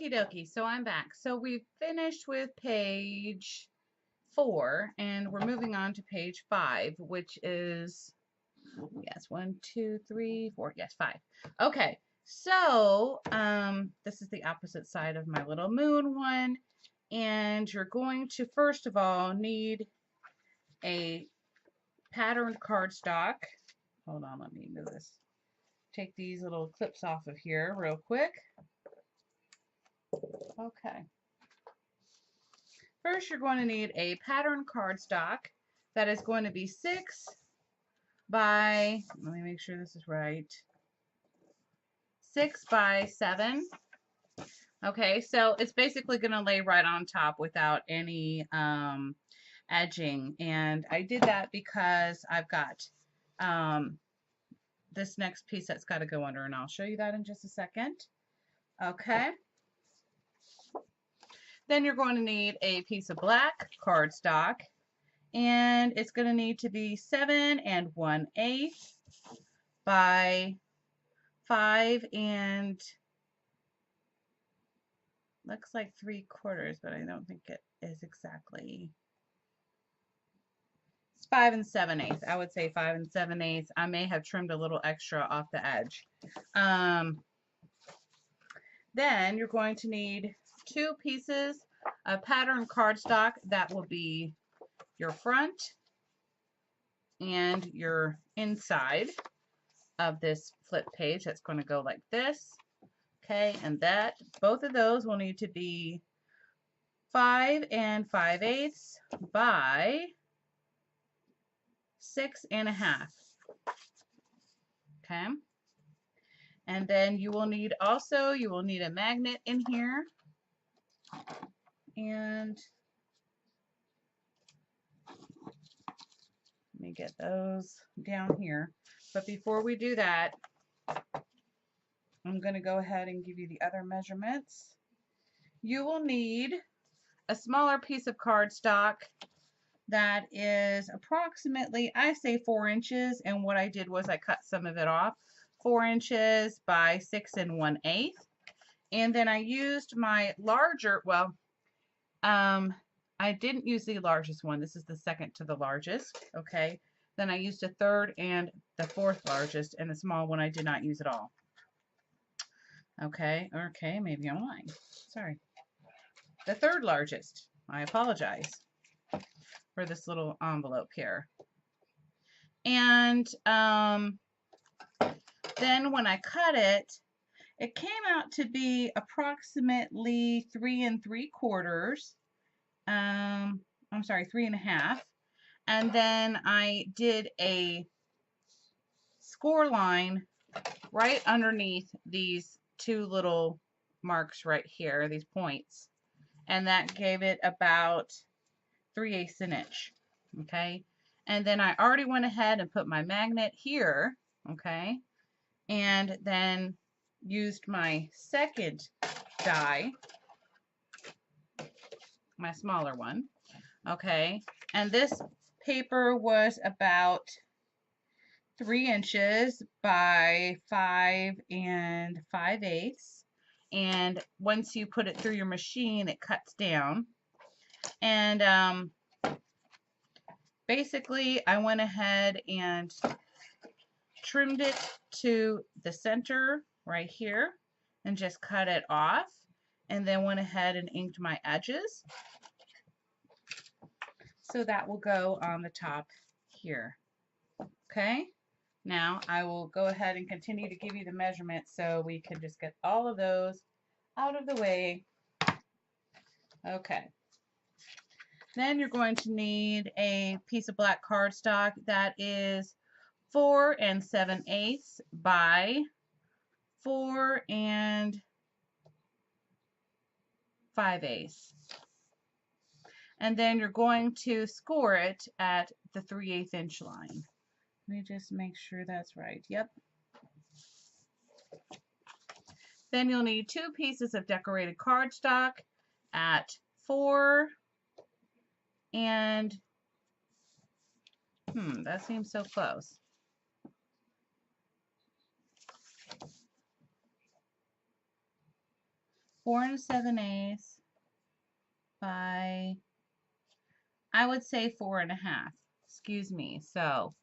Okie dokie, so I'm back. So we've finished with page 4 and we're moving on to page 5, which is, yes, 1, 2, 3, 4, yes, 5. Okay, so this is the opposite side of my little moon one. And you're going to, first of all, need a patterned cardstock. Hold on, let me move this. Take these little clips off of here real quick. Okay. First, you're going to need a pattern cardstock that is going to be 6 by, let me make sure this is right, 6 by 7. Okay, so it's basically going to lay right on top without any edging. And I did that because I've got this next piece that's got to go under, and I'll show you that in just a second. Okay. Then you're going to need a piece of black cardstock, and it's going to need to be 7 1/8 by 5 and looks like 3/4, but I don't think it is exactly. It's 5 7/8. I would say 5 7/8. I may have trimmed a little extra off the edge. Then you're going to need 2 pieces of pattern cardstock that will be your front and your inside of this flip page. That's going to go like this. Okay, and that both of those will need to be 5 5/8 by 6 1/2. Okay, and then you will need a magnet in here, and let me get those down here. But before we do that, I'm going to go ahead and give you the other measurements. You will need a smaller piece of cardstock that is approximately, I say 4 inches, and what I did was I cut some of it off. 4 inches by 6 1/8. And then I used my larger, I didn't use the largest one. This is the second to the largest, okay? Then I used a third and the fourth largest, and the small one I did not use at all. Okay, maybe I'm lying. Sorry. The third largest. I apologize for this little envelope here. And then when I cut it, it came out to be approximately 3 3/4. I'm sorry, 3 1/2. And then I did a score line right underneath these 2 little marks right here, these points. And that gave it about 3/8 an inch. Okay. And then I already went ahead and put my magnet here. Okay. And then used my second die, my smaller one. Okay. And this paper was about 3 inches by 5 5/8. And once you put it through your machine, it cuts down. And basically, I went ahead and trimmed it to the center right here and just cut it off, and then went ahead and inked my edges. So that will go on the top here. Okay, now I will go ahead and continue to give you the measurements so we can just get all of those out of the way. Okay. Then you're going to need a piece of black cardstock that is 4 7/8 by 4 5/8. And then you're going to score it at the 3/8 inch line. Let me just make sure that's right. Yep. Then you'll need 2 pieces of decorated cardstock at 4 and that seems so close. 4 7/8 by, I would say 4 1/2. Excuse me. So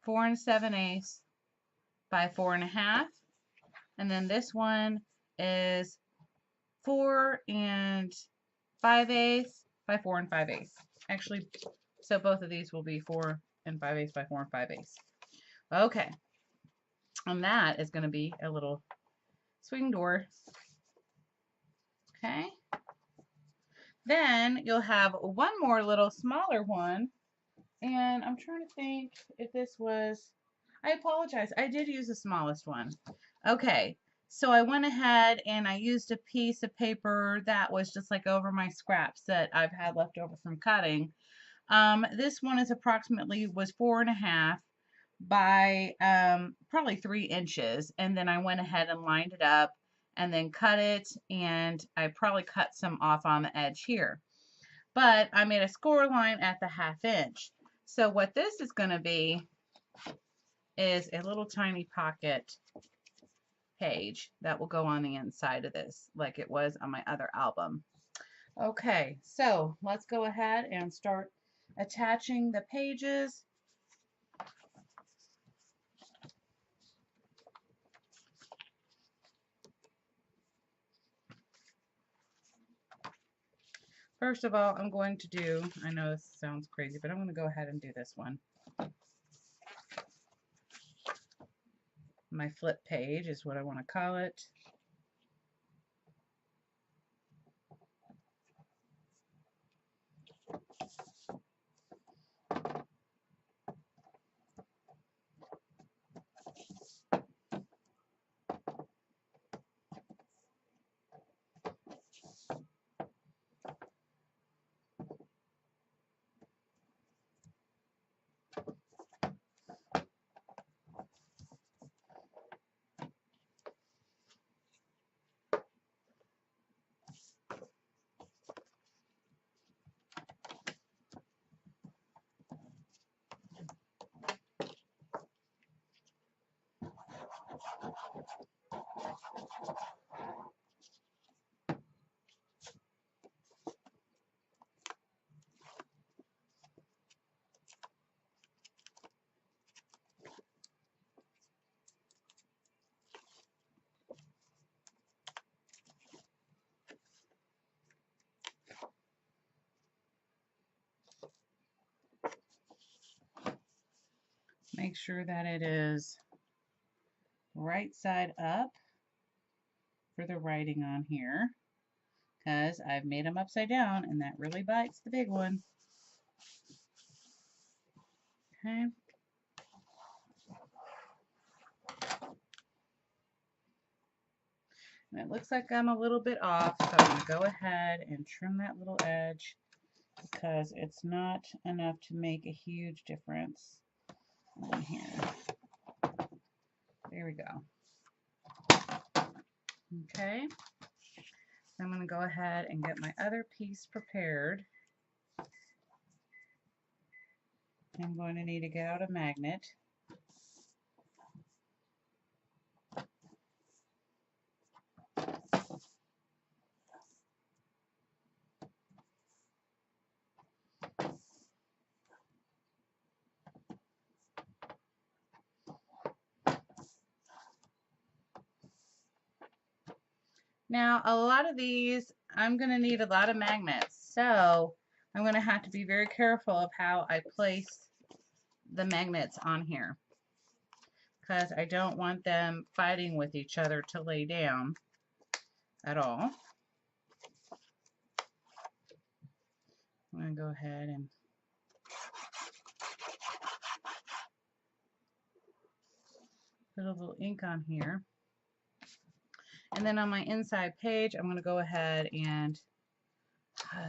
4 7/8 by 4 1/2. And then this one is 4 5/8 by 4 5/8. Actually, so both of these will be 4 5/8 by 4 5/8. Okay. And that is going to be a little swing door. Okay. Then you'll have one more little smaller one. And I'm trying to think if this was, I apologize, I did use the smallest one. Okay, so I went ahead and I used a piece of paper that was just like over my scraps that I've had left over from cutting. This one is approximately was 4 1/2 by probably 3 inches, and then I went ahead and lined it up and then cut it, and I probably cut some off on the edge here. But I made a score line at the 1/2 inch. So what this is going to be is a little tiny pocket page that will go on the inside of this, like it was on my other album. Okay, so let's go ahead and start attaching the pages. First of all, I'm going to do, I know this sounds crazy, but I'm going to go ahead and do this one. My flip page is what I want to call it. Make sure that it is right side up for the writing on here, because I've made them upside down and that really bites the big one. Okay. And it looks like I'm a little bit off, so I'm going to go ahead and trim that little edge because it's not enough to make a huge difference on here. There we go. Okay. I'm going to go ahead and get my other piece prepared. I'm going to need to get out a magnet. Now, a lot of these, I'm going to need a lot of magnets, so I'm going to have to be very careful of how I place the magnets on here, because I don't want them fighting with each other to lay down at all. I'm going to go ahead and put a little ink on here. And then on my inside page, I'm going to go ahead and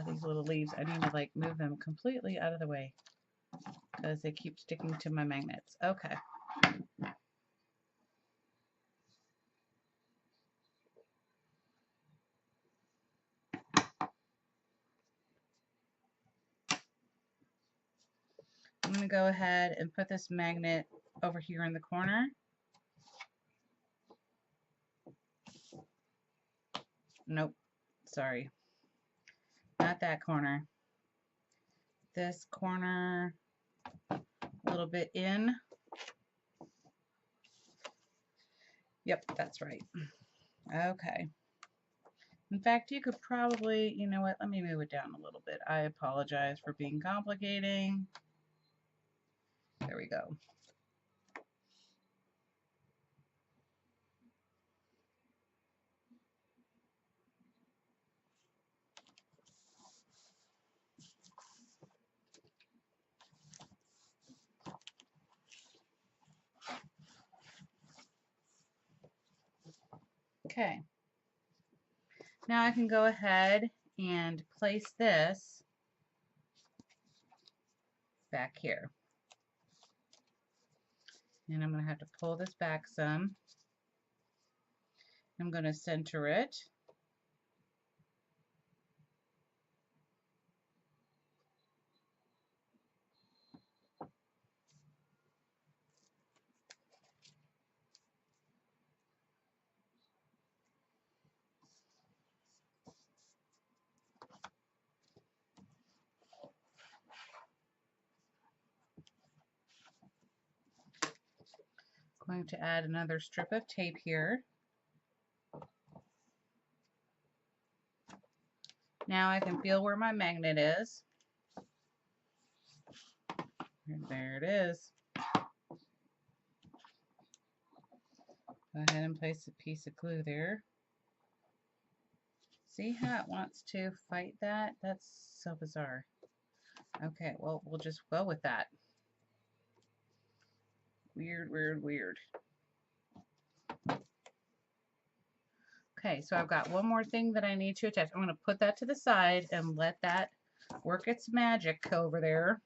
these little leaves, I need to like move them completely out of the way because they keep sticking to my magnets. Okay. I'm going to go ahead and put this magnet over here in the corner. Nope, sorry, not that corner. This corner, a little bit in. Yep, that's right. Okay. In fact, you could probably, you know what, let me move it down a little bit. I apologize for being complicating. There we go. Okay. Now I can go ahead and place this back here. And I'm going to have to pull this back some. I'm going to center it. Going to add another strip of tape here. Now I can feel where my magnet is. And there it is. Go ahead and place a piece of glue there. See how it wants to fight that? That's so bizarre. Okay, well, we'll just go with that. Weird, weird, weird. Okay, so I've got one more thing that I need to attach. I'm going to put that to the side and let that work its magic over there.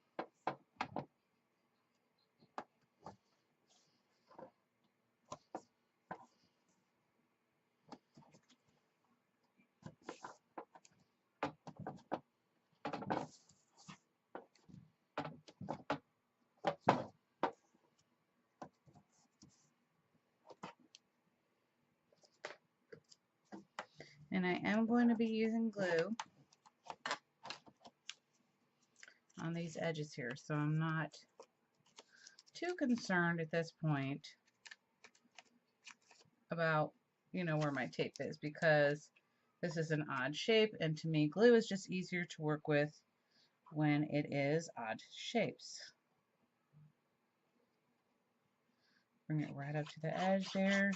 And I am going to be using glue on these edges here, so I'm not too concerned at this point about, you know, where my tape is, because this is an odd shape, and to me glue is just easier to work with when it is odd shapes. Bring it right up to the edge there.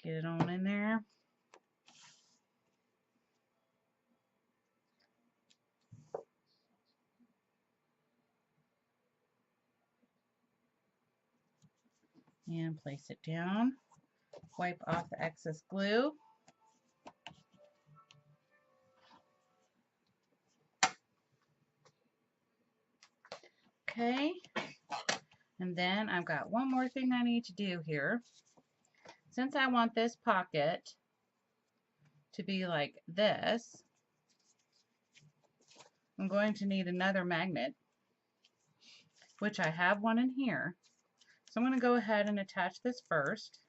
Get it on in there. And place it down. Wipe off the excess glue. Okay. And then I've got one more thing I need to do here. Since I want this pocket to be like this, I'm going to need another magnet, which I have one in here. So I'm going to go ahead and attach this first,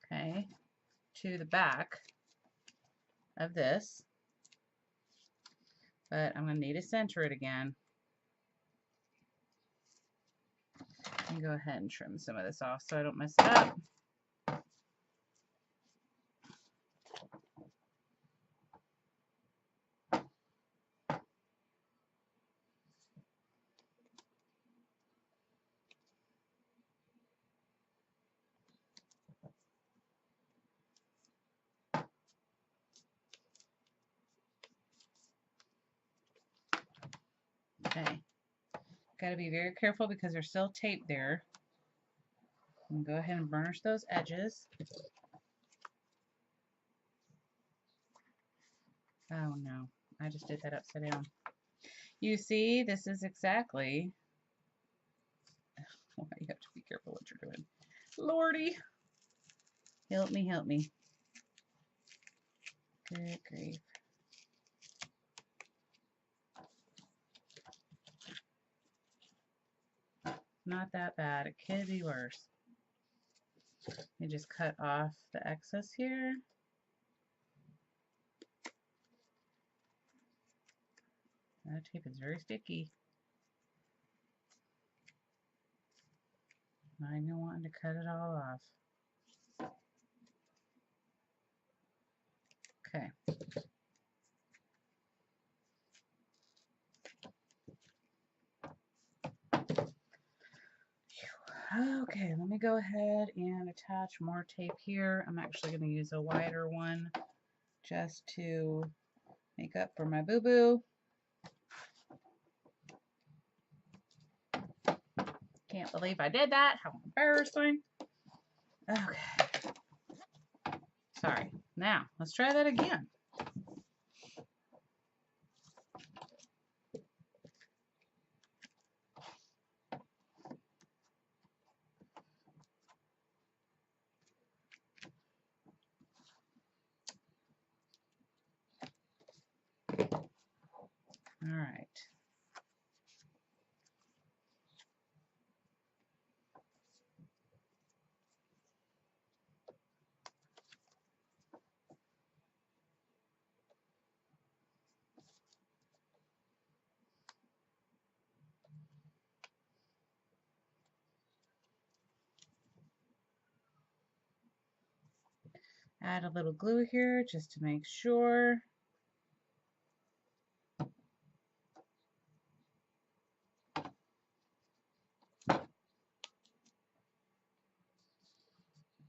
okay, to the back of this. But I'm going to need to center it again. And go ahead and trim some of this off so I don't mess it up. Okay. Got to be very careful because there's still tape there. And go ahead and burnish those edges. Oh no, I just did that upside down. You see, this is exactly why you have to be careful what you're doing. Lordy, help me, help me. Good grief. Not that bad. It could be worse. You just cut off the excess here. That tape is very sticky. Not even wanting to cut it all off. Okay. Okay, let me go ahead and attach more tape here. I'm actually going to use a wider one just to make up for my boo-boo. Can't believe I did that. How embarrassing. Okay. Sorry. Now, let's try that again. All right. Add a little glue here just to make sure.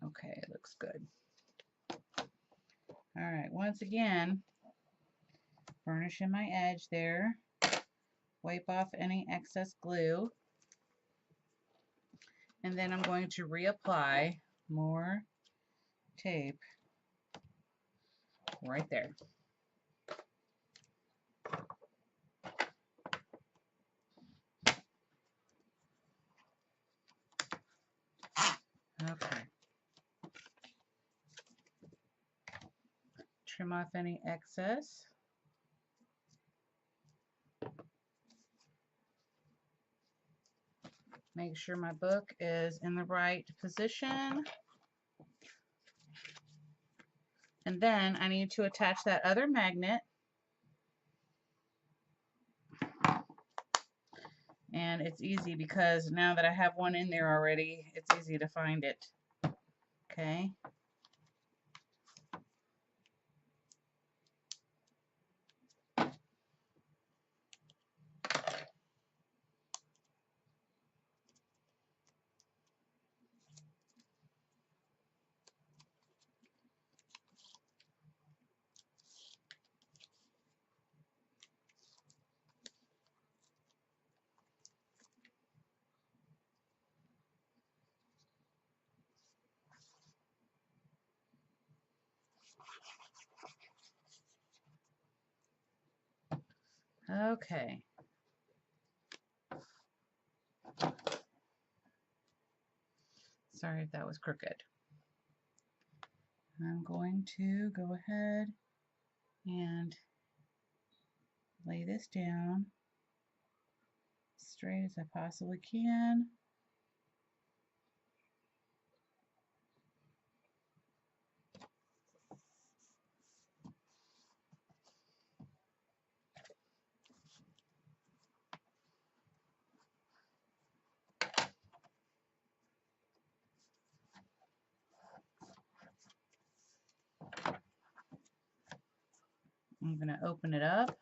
Okay, it looks good. All right, once again, burnishing my edge there. Wipe off any excess glue. And then I'm going to reapply more tape right there. Okay. Trim off any excess. Make sure my book is in the right position. And then I need to attach that other magnet. And it's easy because now that I have one in there already, it's easy to find it. Okay. Okay. Sorry if that was crooked. I'm going to go ahead and lay this down straight as I possibly can. I'm going to open it up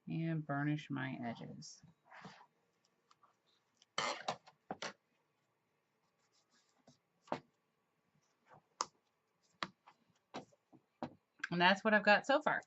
and burnish my edges. And that's what I've got so far.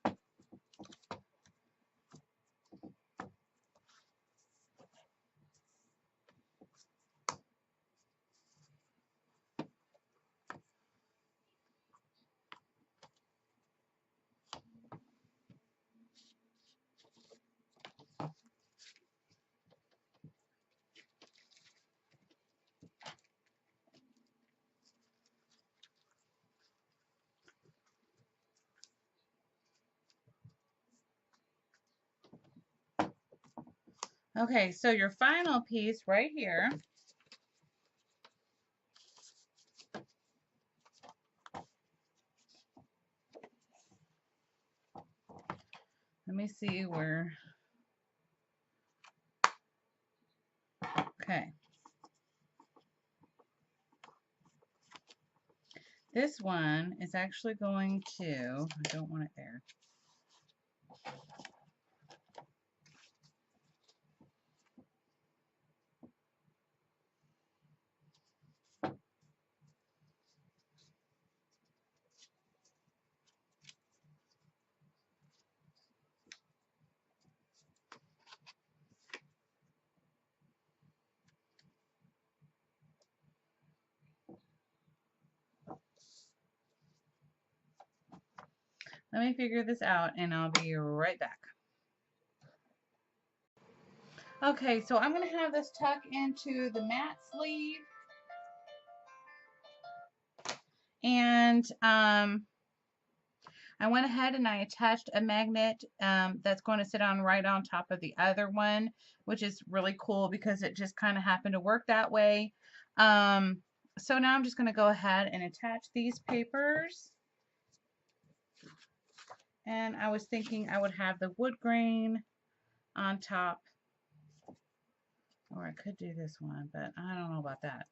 Okay, so your final piece right here let me see where This one is actually going to, I don't want it there. Let me figure this out and I'll be right back. Okay, so I'm going to have this tuck into the mat sleeve. And I went ahead and I attached a magnet that's going to sit on right on top of the other one, which is really cool because it just kind of happened to work that way. So now I'm just going to go ahead and attach these papers. And I was thinking I would have the wood grain on top. Or I could do this one, but I don't know about that.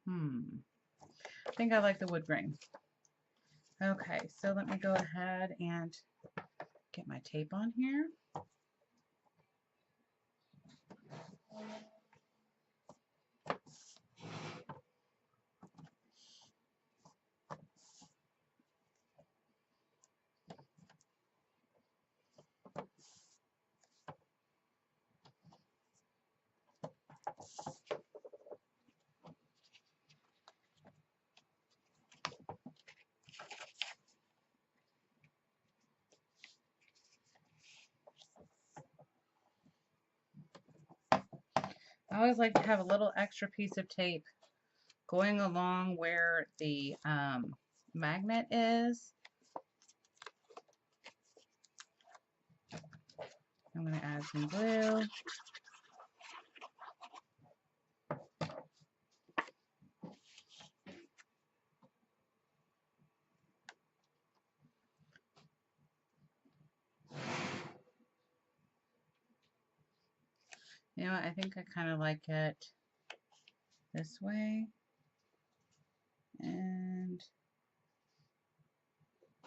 I think I like the wood grain. Okay, so let me go ahead and get my tape on here. I always like to have a little extra piece of tape going along where the magnet is. I'm going to add some glue. You know, I think I kind of like it this way. And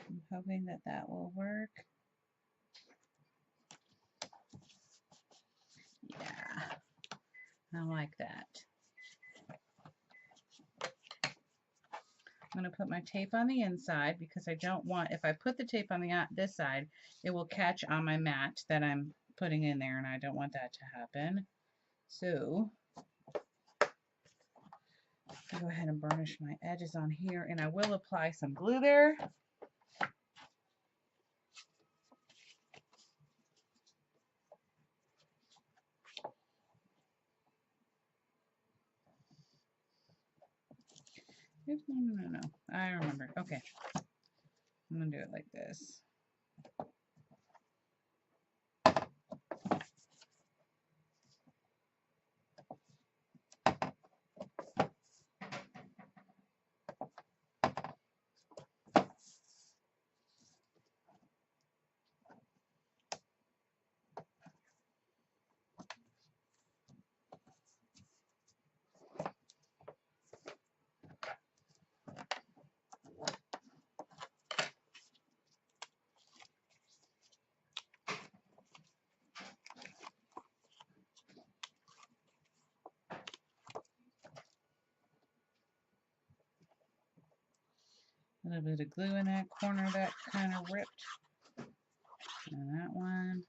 I'm hoping that that will work. Yeah, I like that. I'm going to put my tape on the inside because I don't want, if I put the tape on this side, it will catch on my mat that I'm putting in there, and I don't want that to happen. So I'll go ahead and burnish my edges on here, and I will apply some glue there. Oops, no. I remember. Okay. I'm going to do it like this. A little bit of glue in that corner that kind of ripped. And that one.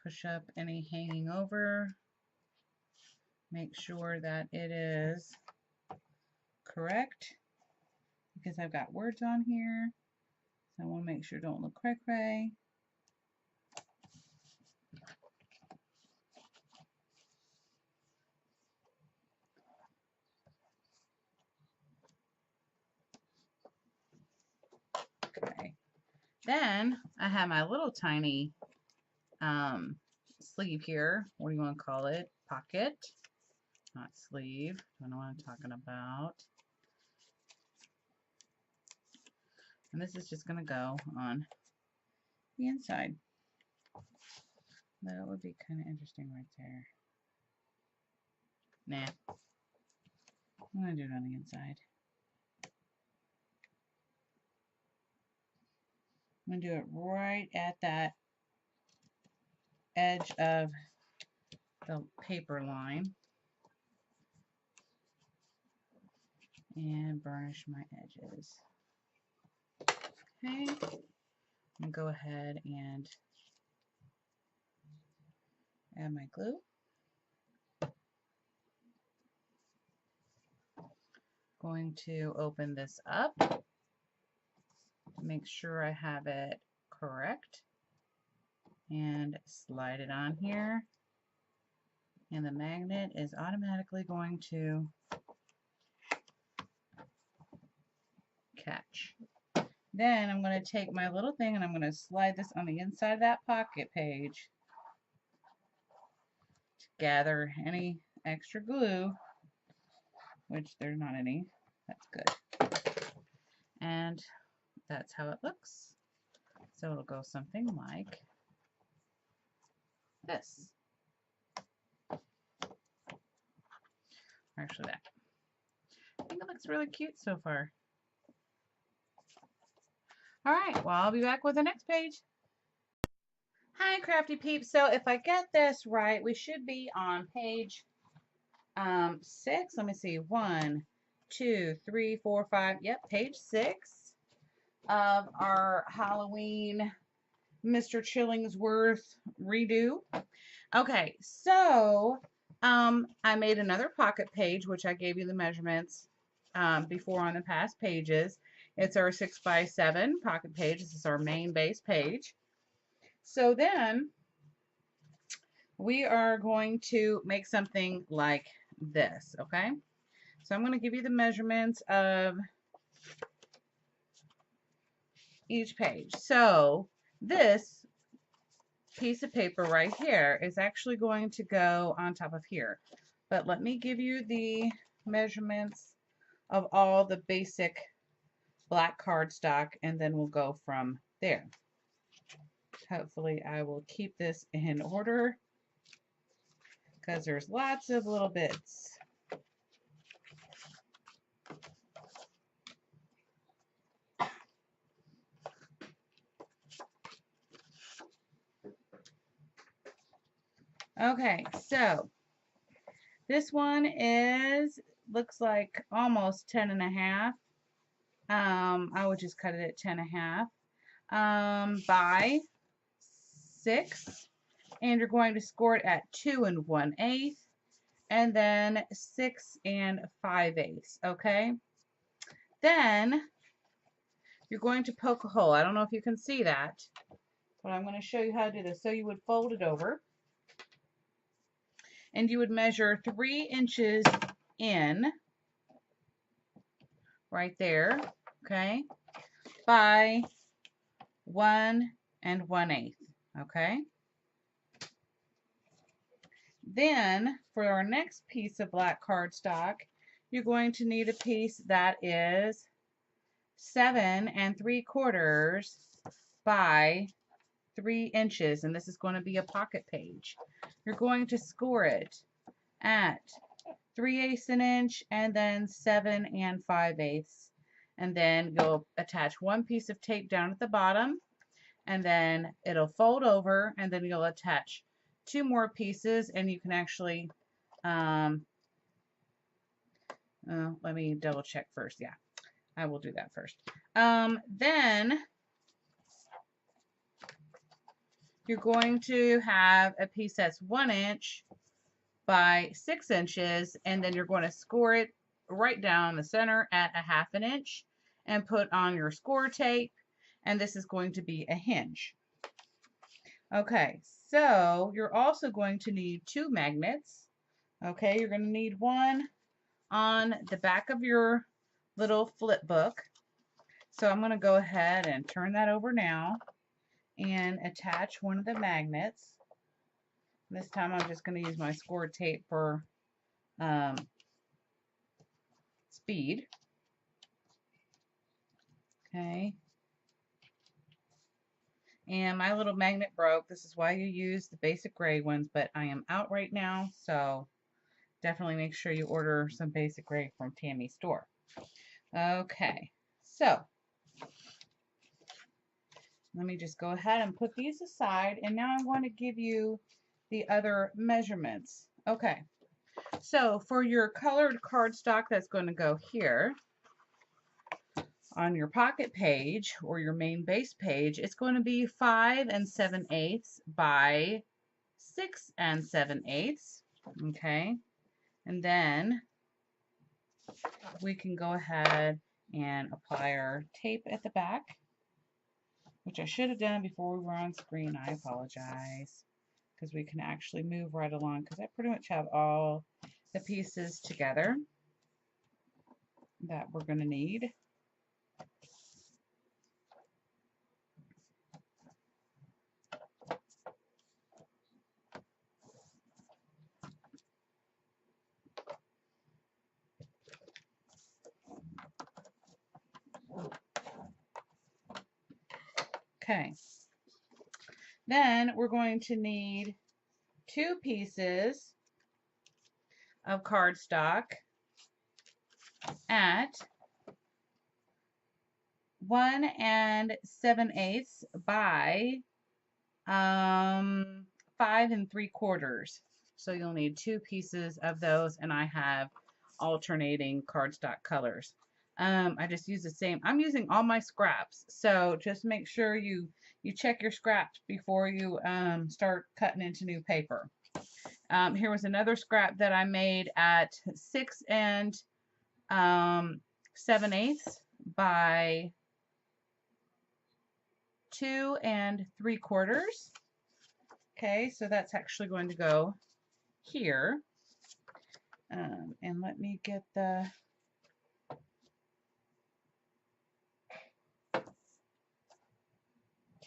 Push up any hanging over. Make sure that it is correct because I've got words on here. So I want to make sure it don't look cray-cray. Okay. Then I have my little tiny sleeve here. What do you want to call it? Pocket. Not sleeve. Don't know what I'm talking about. And this is just going to go on the inside. That would be kind of interesting right there. Nah. I'm going to do it on the inside. I'm going to do it right at that edge of the paper line. And burnish my edges. Okay. I'm going to go ahead and add my glue. Going to open this up. Make sure I have it correct. And slide it on here. And the magnet is automatically going to catch. Then I'm going to take my little thing and I'm going to slide this on the inside of that pocket page to gather any extra glue, which there's not any. That's good. And that's how it looks. So it'll go something like this. Or actually that. I think it looks really cute so far. All right, well, I'll be back with the next page. Hi, Crafty Peeps. So if I get this right, we should be on page 6. Let me see. 1, 2, 3, 4, 5. Yep, page 6 of our Halloween Mr. Chillingsworth redo. Okay, so I made another pocket page, which I gave you the measurements before on the past pages. It's our 6x7 pocket page. This is our main base page. So then we are going to make something like this, okay? So I'm going to give you the measurements of each page. So this piece of paper right here is actually going to go on top of here. But let me give you the measurements of all the basic black cardstock, and then we'll go from there. Hopefully I will keep this in order because there's lots of little bits. Okay, so this one looks like almost 10.5. I would just cut it at 10.5 by 6, and you're going to score it at 2 1/8, and then 6 5/8. Okay. Then you're going to poke a hole. I don't know if you can see that, but I'm going to show you how to do this. So you would fold it over, and you would measure 3 inches in right there, okay, by 1 1/8, okay. Then for our next piece of black cardstock, you're going to need a piece that is 7 3/4 by 3 inches, and this is going to be a pocket page. You're going to score it at 3/8 an inch, and then 7 5/8, and then you'll attach one piece of tape down at the bottom, and then it'll fold over, and then you'll attach 2 more pieces, and you can actually let me double check first. Yeah, I will do that first. Then you're going to have a piece that's 1 inch by 6 inches, and then you're going to score it right down the center at 1/2 inch and put on your score tape, and this is going to be a hinge. Okay, so you're also going to need 2 magnets. Okay, you're going to need one on the back of your little flip book. So I'm going to go ahead and turn that over now and attach one of the magnets. This time I'm just going to use my score tape for speed. Okay. And my little magnet broke. This is why you use the basic gray ones, but I am out right now, so definitely make sure you order some basic gray from Tammy's store. Okay, so let me just go ahead and put these aside, and now I want to give you the other measurements. Okay, so for your colored cardstock that's going to go here on your pocket page or your main base page, it's going to be 5 7/8 by 6 7/8. Okay, and then we can go ahead and apply our tape at the back, which I should have done before we were on screen. I apologize, because we can actually move right along because I pretty much have all the pieces together that we're going to need. Okay, then we're going to need 2 pieces of cardstock at 1 7/8 by 5 3/4. So you'll need 2 pieces of those, and I have alternating cardstock colors. I just use the same. I'm using all my scraps, so just make sure you check your scraps before you start cutting into new paper. Here was another scrap that I made at 6 7/8 by 2 3/4. Okay, so that's actually going to go here. And let me get the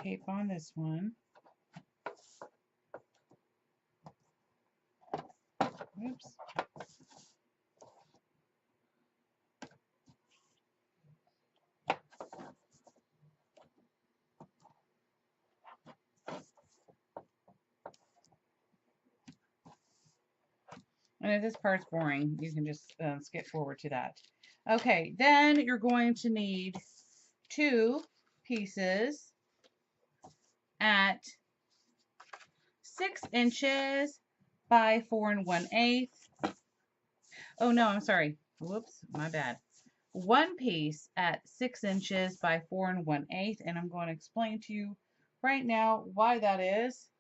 tape on this one. Oops. And if this part's boring, you can just skip forward to that. Okay, then you're going to need 2 pieces at 6 inches by 4 1/8. Oh no, I'm sorry. Whoops, my bad. 1 piece at 6 inches by 4 1/8, and I'm going to explain to you right now why that is.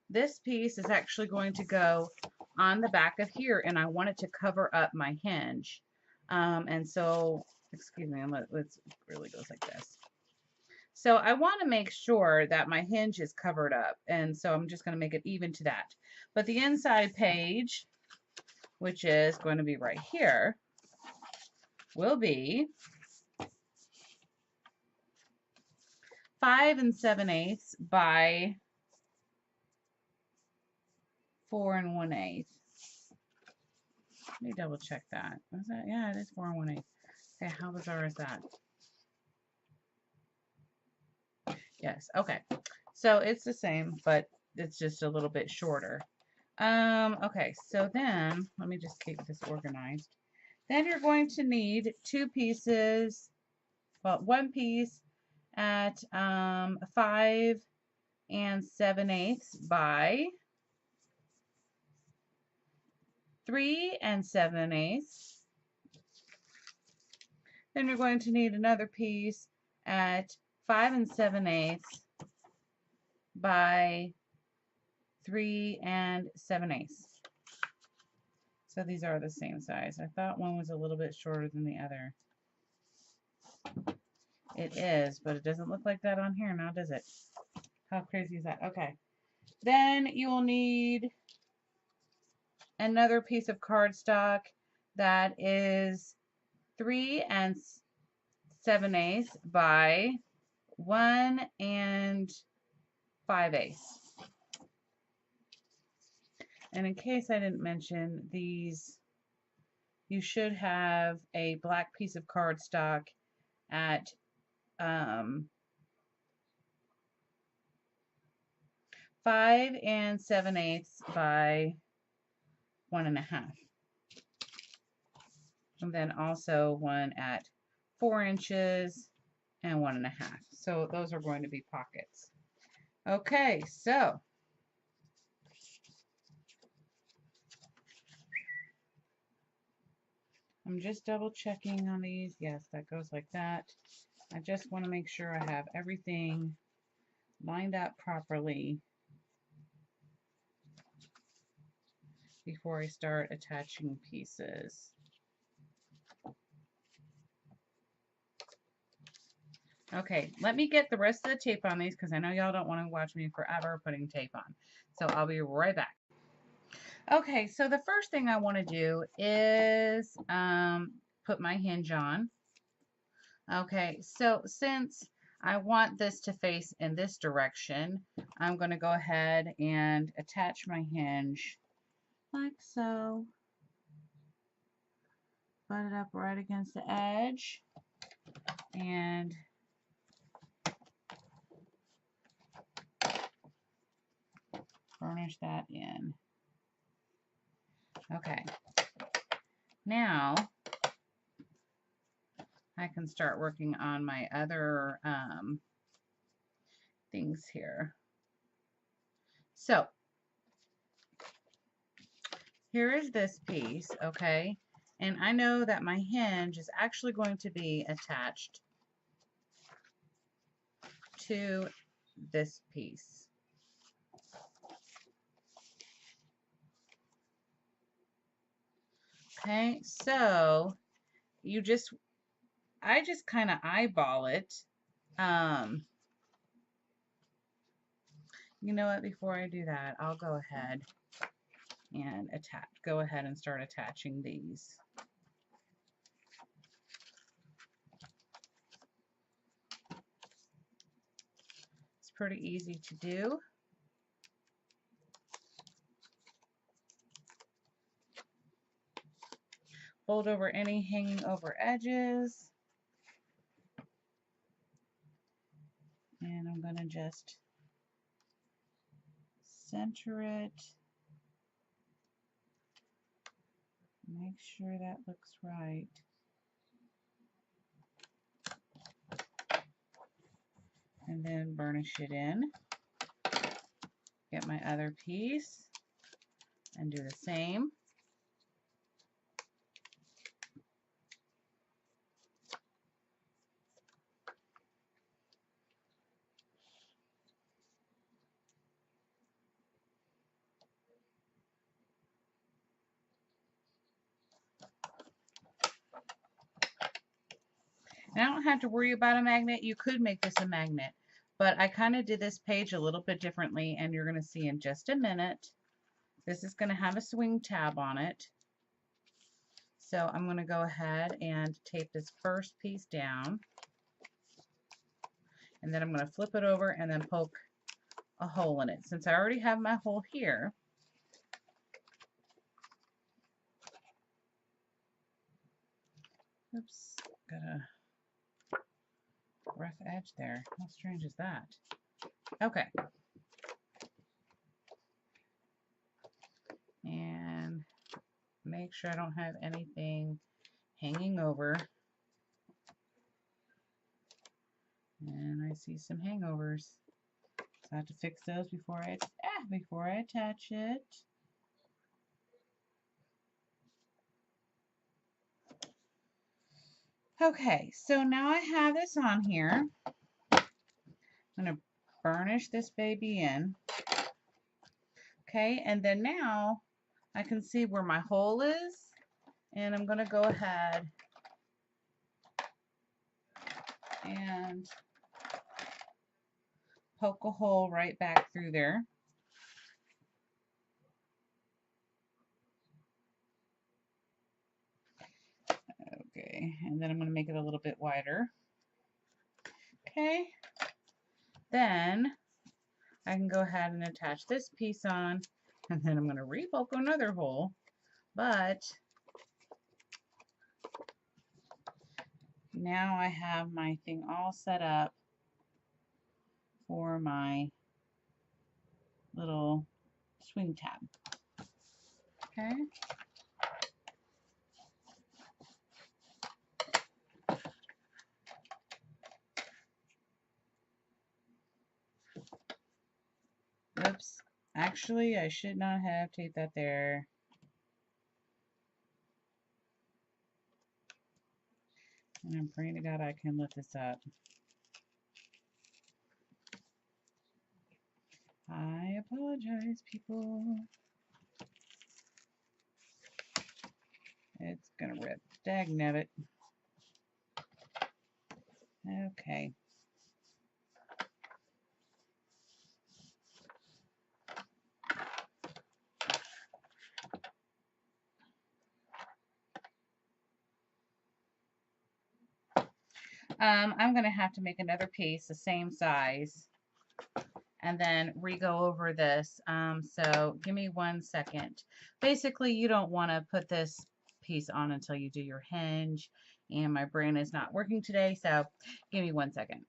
This piece is actually going to go on the back of here, and I want it to cover up my hinge. And so, excuse me, let's really goes like this. So I want to make sure that my hinge is covered up, and so I'm just going to make it even to that. But the inside page, which is going to be right here, will be 5 7/8 by 4 1/8. Let me double check that. Was that? Yeah, it is 4 1/8. Okay, how bizarre is that? Yes, okay. So it's the same, but it's just a little bit shorter. Okay, so then let me just keep this organized. Then you're going to need 2 pieces, well, 1 piece at 5 7/8 by 3 7/8. Then you're going to need another piece at 5 7/8 by 3 7/8. So these are the same size. I thought one was a little bit shorter than the other. It is, but it doesn't look like that on here now, does it? How crazy is that? Okay. Then you will need another piece of cardstock that is 3 7/8 by 1 5/8. And in case I didn't mention, these, you should have a black piece of cardstock at 5 7/8 by 1 1/2. and then also one at 4 inches and 1.5. So those are going to be pockets. Okay, so I'm just double checking on these. Yes, that goes like that. I just want to make sure I have everything lined up properly before I start attaching pieces. Okay, let me get the rest of the tape on these because I know y'all don't want to watch me forever putting tape on. So I'll be right back. Okay, so the first thing I want to do is put my hinge on. Okay, so since I want this to face in this direction, I'm going to go ahead and attach my hinge like so. Butt it up right against the edge and burnish that in. Okay, now I can start working on my other things here. So here is this piece, okay? And I know that my hinge is actually going to be attached to this piece. Okay, so I just kind of eyeball it. You know what, before I do that, I'll go ahead and go ahead and start attaching these. It's pretty easy to do. Fold over any hanging over edges. And I'm going to just center it. Make sure that looks right. And then burnish it in. Get my other piece and do the same. And I don't have to worry about a magnet. You could make this a magnet, but I kind of did this page a little bit differently, and you're going to see in just a minute. This is going to have a swing tab on it. So I'm going to go ahead and tape this first piece down. And then I'm going to flip it over and then poke a hole in it. Since I already have my hole here, oops, got a rough edge there. How strange is that? Okay. And make sure I don't have anything hanging over. And I see some hangovers. So I have to fix those before I attach it. Okay, so now I have this on here. I'm going to burnish this baby in. Okay, and then now I can see where my hole is, and I'm going to go ahead and poke a hole right back through there. Okay, and then I'm going to make it a little bit wider. Okay, then I can go ahead and attach this piece on, and then I'm going to re-poke another hole, but now I have my thing all set up for my little swing tab. Okay. Actually, I should not have taped that there. And I'm praying to God I can lift this up. I apologize, people. It's gonna rip. Dagnabbit. Okay. I'm gonna have to make another piece the same size and then re-go over this. So give me 1 second. Basically, you don't want to put this piece on until you do your hinge, and my brain is not working today, so give me 1 second.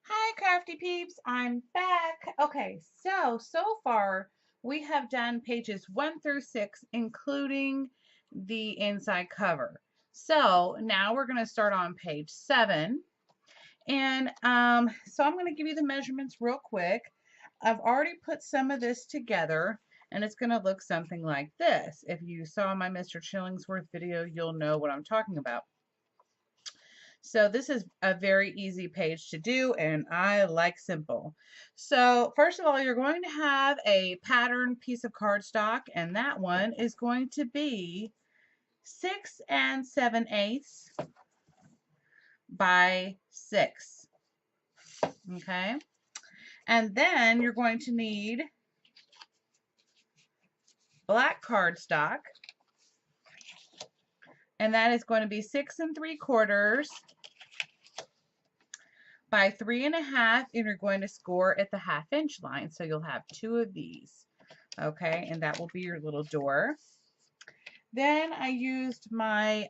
Hi, Crafty peeps, I'm back. Okay, so far we have done pages 1 through 6, including the inside cover. So now we're going to start on page 7. And so I'm going to give you the measurements real quick. I've already put some of this together, and it's going to look something like this. If you saw my Mr. Chillingsworth video, you'll know what I'm talking about. So this is a very easy page to do, and I like simple. So first of all, you're going to have a pattern piece of cardstock, and that one is going to be 6 7/8 by 6. Okay. And then you're going to need black cardstock, and that is going to be 6 3/4 by 3 1/2, and you're going to score at the 1/2 inch line. So you'll have 2 of these. Okay, and that will be your little door. Then I used my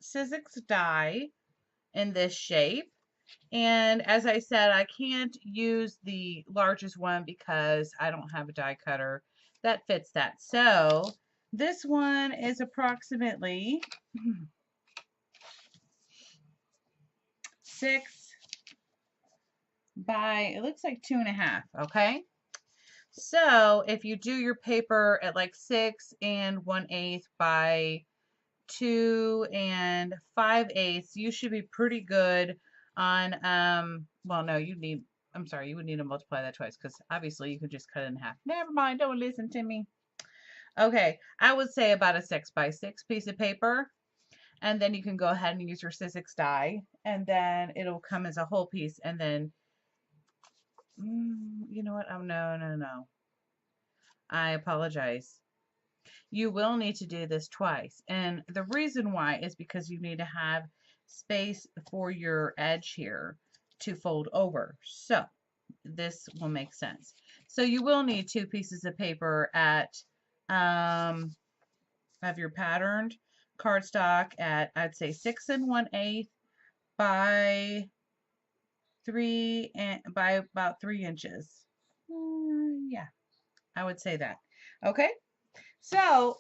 Sizzix die in this shape. And as I said, I can't use the largest one because I don't have a die cutter that fits that. So this one is approximately 6 by, it looks like 2 1/2, okay? So if you do your paper at like 6 1/8 by 2 5/8, you should be pretty good on, well, no, you need, I'm sorry, you would need to multiply that twice because obviously you could just cut it in half. Never mind, don't listen to me. Okay, I would say about a 6 by 6 piece of paper. And then you can go ahead and use your Sizzix die, and then it'll come as a whole piece. And then, you know what? Oh, no. I apologize. You will need to do this twice. And the reason why is because you need to have space for your edge here to fold over. So this will make sense. So you will need 2 pieces of paper at, of your patterned cardstock at, I'd say 6 1/8 by 3 and by about 3 inches. Yeah, I would say that. Okay, so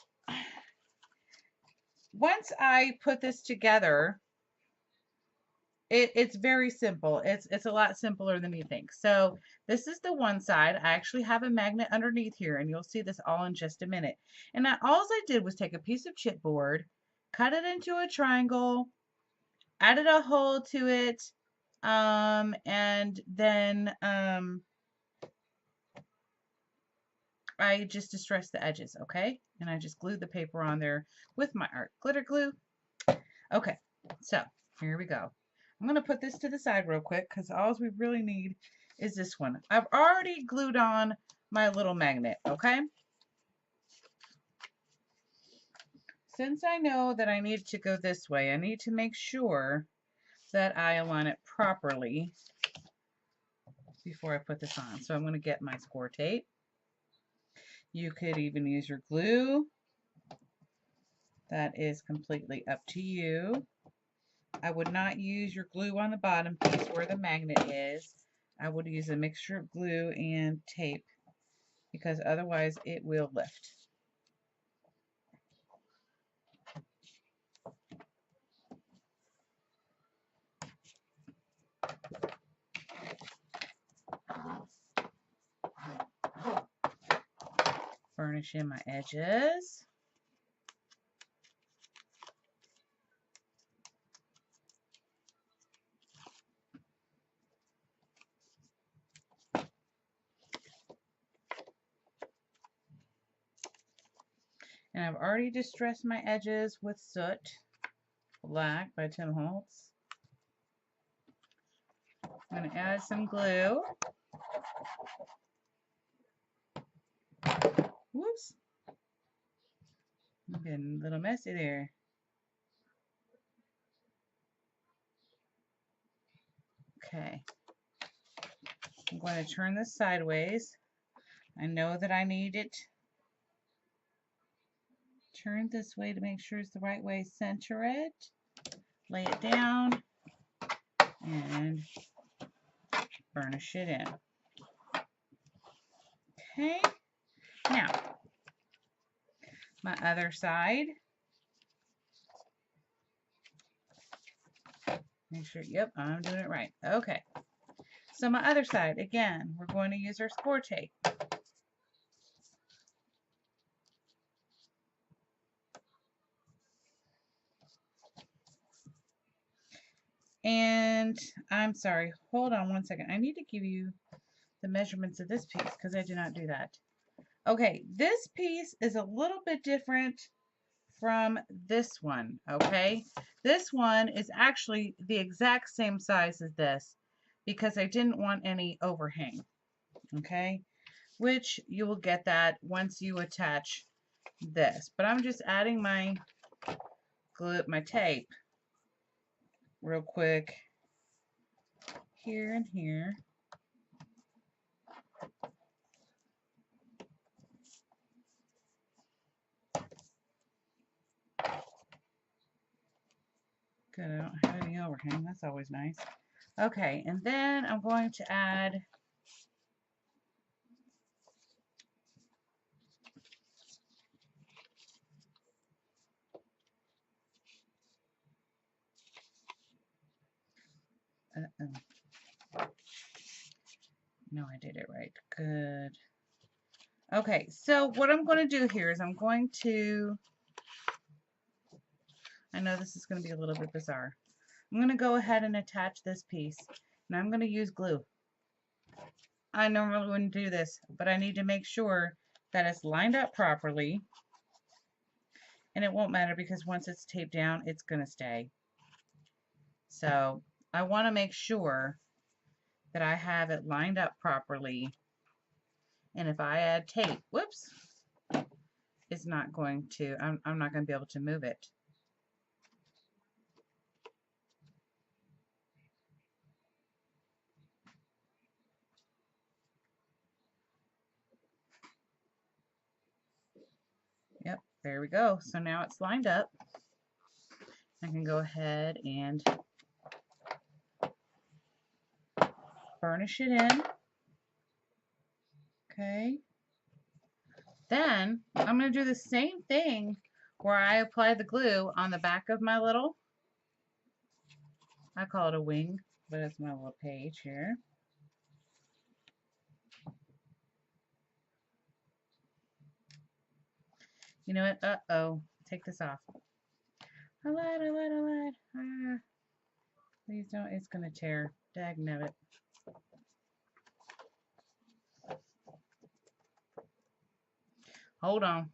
once I put this together, it's very simple. It's a lot simpler than you think. So this is the one side. I actually have a magnet underneath here, and you'll see this all in just a minute. And all I did was take a piece of chipboard, cut it into a triangle, added a hole to it, and then I just distressed the edges, okay? And I just glued the paper on there with my art glitter glue. Okay, so here we go. I'm going to put this to the side real quick because all we really need is this one. I've already glued on my little magnet, okay? Since I know that I need to go this way, I need to make sure that I align it properly before I put this on. So I'm going to get my score tape. You could even use your glue. That is completely up to you. I would not use your glue on the bottom piece where the magnet is. I would use a mixture of glue and tape because otherwise it will lift. Burnish in my edges. And I've already distressed my edges with Soot Black by Tim Holtz. I'm going to add some glue. Whoops. I'm getting a little messy there. Okay. I'm going to turn this sideways. I know that I need it turned this way to make sure it's the right way. Center it. Lay it down. And burnish it in. Okay. Now, my other side. Make sure, yep, I'm doing it right. Okay. So my other side, again, we're going to use our score tape. And I'm sorry, hold on one second. I need to give you the measurements of this piece because I did not do that. Okay, this piece is a little bit different from this one, okay? This one is actually the exact same size as this because I didn't want any overhang, okay? Which you will get that once you attach this. But I'm just adding my glue, my tape real quick here and here. Good, I don't have any overhang. That's always nice. Okay, and then I'm going to add no, I did it right. Good. Okay, so what I'm going to do here is I'm going to, I know this is going to be a little bit bizarre. I'm going to go ahead and attach this piece, and I'm going to use glue. I normally wouldn't do this, but I need to make sure that it's lined up properly, and it won't matter because once it's taped down, it's going to stay. So I want to make sure that I have it lined up properly, and if I add tape, whoops, it's not going to, I'm not going to be able to move it. Yep, there we go. So now it's lined up. I can go ahead and burnish it in. Okay. Then I'm going to do the same thing where I apply the glue on the back of my little, I call it a wing, but it's my little page here. You know what? Uh-oh. Take this off. A lot. Ah. Please don't. It's going to tear. Dagnabbit. Hold on.